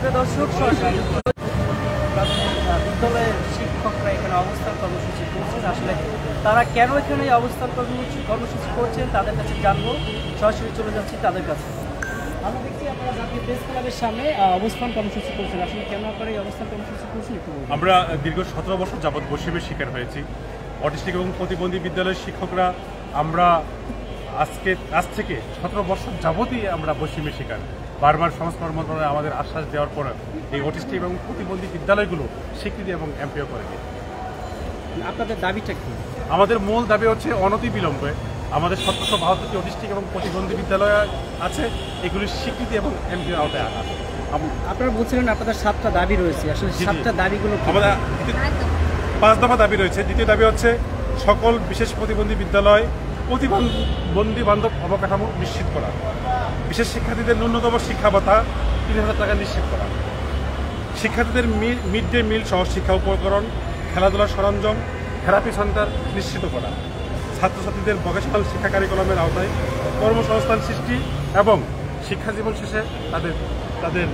সুপ্রিয় দর্শক, বিদ্যালয়ের শিক্ষকরা এখানে অবস্থান কর্মসূচি করছেন। আসলে তারা কেন এখানে অবস্থান কর্মসূচি করছেন তাদের কাছে জানবো। সরাসরি চলে যাচ্ছি তাদের কাছে। আমরা দেখছি আপনারা জাতীয় প্রেস ক্লাবের সামনে অবস্থান কর্মসূচি করছেন। আসলে কেন আপনারা এই অবস্থান কর্মসূচি করছেন একটু বলুন। আমরা দীর্ঘ 17 বছর যাবৎ বৈষম্যের শিকার হয়েছি। অটিস্টিক এবং প্রতিবন্ধী বিদ্যালয়ের শিক্ষকরা আমরা আজ থেকে 17 বছর যাবতই আমরা বৈষম্যের শিকার। বারবার সমাজ কল্যাণ মন্ত্রণালয় আমাদের আশ্বাস দেওয়ার পর এই অটিস্টিক এবং প্রতিবন্ধী বিদ্যালয়গুলো স্বীকৃতি এবং এমপিও করে দিয়ে। আপনাদের দাবিটা কি? আমাদের মূল দাবি হচ্ছে অনতি বিলম্বে আমাদের 1772টি অটিস্টিক এবং প্রতিবন্ধী বিদ্যালয় আছে, এগুলির স্বীকৃতি এবং এমপিও আওতায় আনা। আপনারা বলছিলেন আপনাদের 7টা দাবি রয়েছে, আসলে 7টা দাবিগুলো আমাদের 5 দফা দাবি রয়েছে। দ্বিতীয় দাবি হচ্ছে সকল বিশেষ প্রতিবন্ধী বিদ্যালয় প্রতিবন্ধী বান্ধব অবকাঠামো নিশ্চিত করা, বিশেষ শিক্ষার্থীদের ন্যূনতম শিক্ষা ভাতা 3000 টাকা নিশ্চিত করা, শিক্ষার্থীদের মিড ডে মিল সহ শিক্ষা উপকরণ, খেলাধুলার সরঞ্জাম, থেরাপি সেন্টার নিশ্চিত করা, ছাত্রছাত্রীদের ভোকেশনাল শিক্ষা কারিকুলামের আওতায় কর্মসংস্থান সৃষ্টি এবং শিক্ষা জীবন শেষে তাদের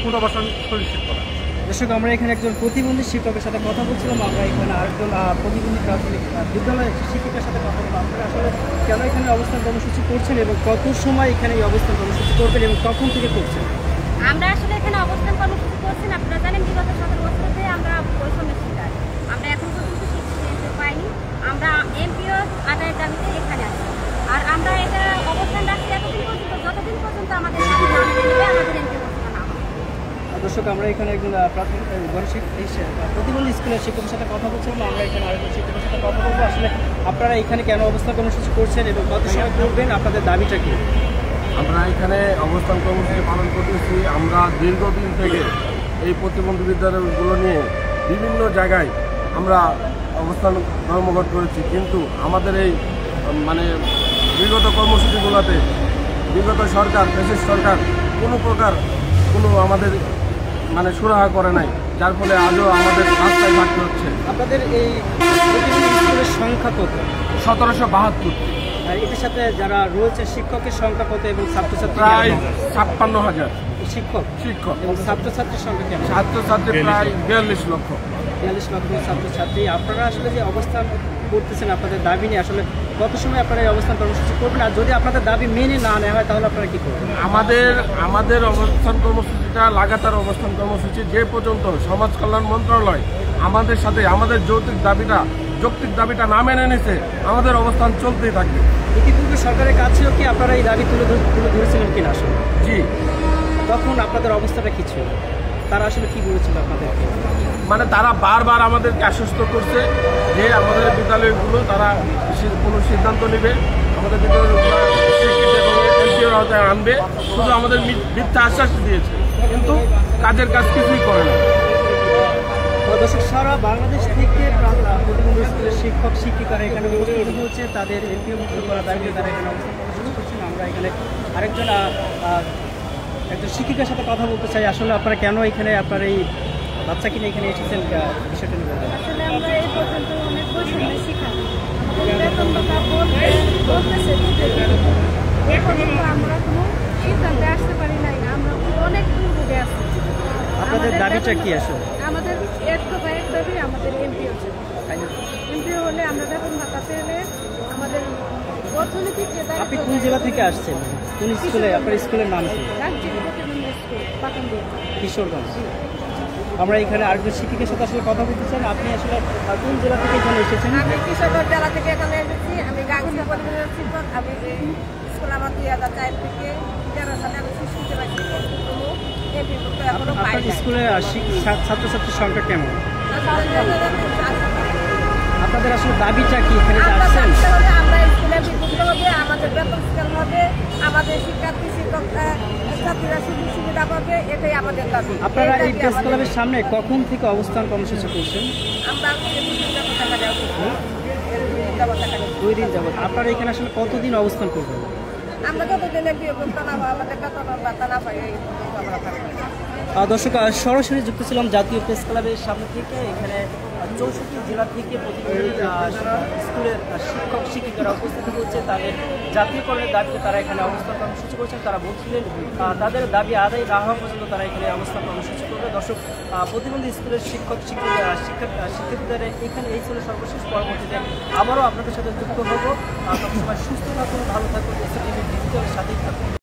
পুনর্বাসন সুনিশ্চিত করা। দর্শক, আমরা এখানে একজন প্রতিবন্ধী শিক্ষকের সাথে কথা বলছিলাম। আমরা এখানে আরেকজন প্রতিবন্ধী প্রাথমিক বিদ্যালয়ের শিক্ষকের সাথে কথা বললাম। আপনারা আসলে কেন এখানে অবস্থান কর্মসূচি করছেন এবং কত সময় এখানে এই অবস্থান কর্মসূচি করবেন এবং কখন থেকে করছেন? আমরা আসলে এখানে অবস্থান কর্মসূচি করছেন। আপনারা জানেন বিগত 17 বছর ধরে আমরা বৈষম্যের শিকার। আমরা এখন পর্যন্ত শিক্ষা পাইনি। আমরা এমপিও আদায়ের দাবিতে এখানে আছি। আর আমরা এটা অবস্থান রাখছি এতদিন পর্যন্ত, যতদিন পর্যন্ত আমাদের আমাদের এমপিও দর্শক, আমরা এখানে একজন প্রতিবন্ধী স্কুলের শিক্ষকের সাথে কথা বলছিলাম। আমরা এখানে আরেকজন শিক্ষকের সাথে কথা বলবো। আসলে আপনারা এখানে কেন অবস্থান কর্মসূচি করছেন এবং কত সময় করবেন, আপনাদের দাবিটা কি? আমরা এখানে অবস্থান কর্মসূচি পালন করতেছি। আমরা দীর্ঘদিন থেকে এই প্রতিবন্ধী বিদ্যালয়গুলো নিয়ে বিভিন্ন জায়গায় আমরা অবস্থান ধর্মঘট করেছি, কিন্তু আমাদের এই বিগত কর্মসূচিগুলোতে বিগত সরকার, দেশের সরকার কোনো আমাদের সুরাহা করে নাই, যার ফলে আজও আমাদের রাস্তায় থাকতে হচ্ছে। আপনাদের এই প্রতিবন্ধী স্কুলের সংখ্যা কত? 1772। আর এটার সাথে যারা রয়েছে শিক্ষকের সংখ্যা কত এবং ছাত্রছাত্রী? প্রায় 56,000 শিক্ষক এবং ছাত্রছাত্রীর সংখ্যা কেমন? ছাত্রছাত্রী প্রায় 42 লক্ষ। 42 লক্ষ ছাত্রছাত্রী। আপনারা আসলে যে অবস্থান করতেছেন আপনাদের দাবি নিয়ে, আসলে কত সময় আপনারা এই অবস্থান কর্মসূচি করবেন? আর যদি আপনাদের দাবি মেনে না নেওয়া হয় তাহলে আপনারা কি করবেন? আমাদের অবস্থান কর্মসূচিটা লাগাতার অবস্থান কর্মসূচি যে পর্যন্ত সমাজ কল্যাণ মন্ত্রণালয় আমাদের সাথে আমাদের যৌক্তিক দাবিটা না মেনে নিছে, আমাদের অবস্থান চলতেই থাকবে। ইতিপূর্বে সরকারের কাছেও কি আপনারা এই দাবি তুলে ধরেছিলেন কিনা? আসলে জি। তখন আপনাদের অবস্থাটা কি ছিল? তারা আসলে কি বলেছিল আপনাদেরকে? তারা বারবার আমাদেরকে আশ্বস্ত করছে যে আমাদের বিদ্যালয়গুলো তারা কোনো সিদ্ধান্ত নেবে, আমাদের বিদ্যালয়গুলো স্বীকৃতি এবং এমপিওর আওতায় আনবে, শুধু আমাদের মিথ্যা আশ্বাস দিয়েছে, কিন্তু কাজের কাজ কিছুই করে না। দর্শক, সারা বাংলাদেশ থেকে প্রতিবন্ধী স্কুলের শিক্ষক শিক্ষিকারা এখানে উপস্থিত হচ্ছে। তাদের এমপিও মুক্ত করা দাবিতে তারা এখানে অবস্থান কর্মসূচি করছেন। আমরা এখানে আরেকজন শিক্ষিকার সাথে কথা বলতে চাই। আসলে আপনারা কেন এখানে আপনার এই বাচ্চাকে নিয়ে এখানে এসেছেন, বিষয়টা নিয়ে বলবেন? আসলে আমরা এই পর্যন্ত অনেক বৈষম্যের শিকার। আমাদের বেতনটা বলতেছে এই পর্যন্ত আমরা কোনো সিদ্ধান্তে আসতে পারি নাই। আমরা অনেক দুর্ভোগে আছি। আপনাদের দাবিটা কি আসলে? আমাদের এক দাবি আমাদের এমপিও ছিল। এমপিও হলে আমরা বেতন ভাতা পেলে আমাদের অর্থনৈতিক। আপনি কোন জেলা থেকে আসছেন? কোন স্কুলে? আপনার স্কুলের নাম কি? কিশোরগঞ্জ। আমরা এখানে আরেকজন শিক্ষকের সাথে আসলে কথা বলতে চান। আপনি আসলে কোন জেলা থেকে এখানে এসেছেন? আমি কিশোরগঞ্জ জেলা থেকে এখানে এসেছি। আমি গাঙ্গিয়া পরিবারের শিক্ষক। আমি স্কুল আমার 2004 থেকে 13 সালে আমি শিখতে পারছি। আপনার স্কুলে ছাত্রছাত্রীর সংখ্যা কেমন? আপনাদের আসলে দাবিটা কি এখানে আসছেন? আমরা স্কুলে বিদ্যুৎ হবে, আমাদের বেতন স্কেল হবে, আমাদের শিক্ষার্থী ছাত্রীরা সুবিধা পাবে, এটাই আমাদের দাবি। আপনারা এই প্রেস ক্লাবের সামনে কখন থেকে অবস্থান কর্মসূচি করছেন? আমরা 2 দিন যাবত। আপনারা এখানে আসলে কতদিন অবস্থান করবেন? আমরা যতদিন আমাদের বেতন ভাতা না পাই। দর্শক সরাসরি যুক্ত ছিলাম জাতীয় প্রেস ক্লাবের সামনে থেকে। এখানে 64 জেলা থেকে প্রতিবন্ধী স্কুলের শিক্ষক শিক্ষিকারা উপস্থিত হচ্ছে। তাদের জাতীয়করণের দাবিতে তারা এখানে অবস্থান কর্মসূচি করছেন। তারা বলছিলেন তাদের দাবি আদায় না হওয়া পর্যন্ত তারা এখানে অবস্থান কর্মসূচি করবে। দর্শক, প্রতিবন্ধী স্কুলের শিক্ষার্থীদের এখানে এই ছিল সর্বশেষ। পরবর্তীতে আবারও আপনাদের সাথে যুক্ত হবো। সবসময় সুস্থ থাকুন, ভালো থাকুন, এসএটিভি ডিজিটালের সাথেই থাকুন।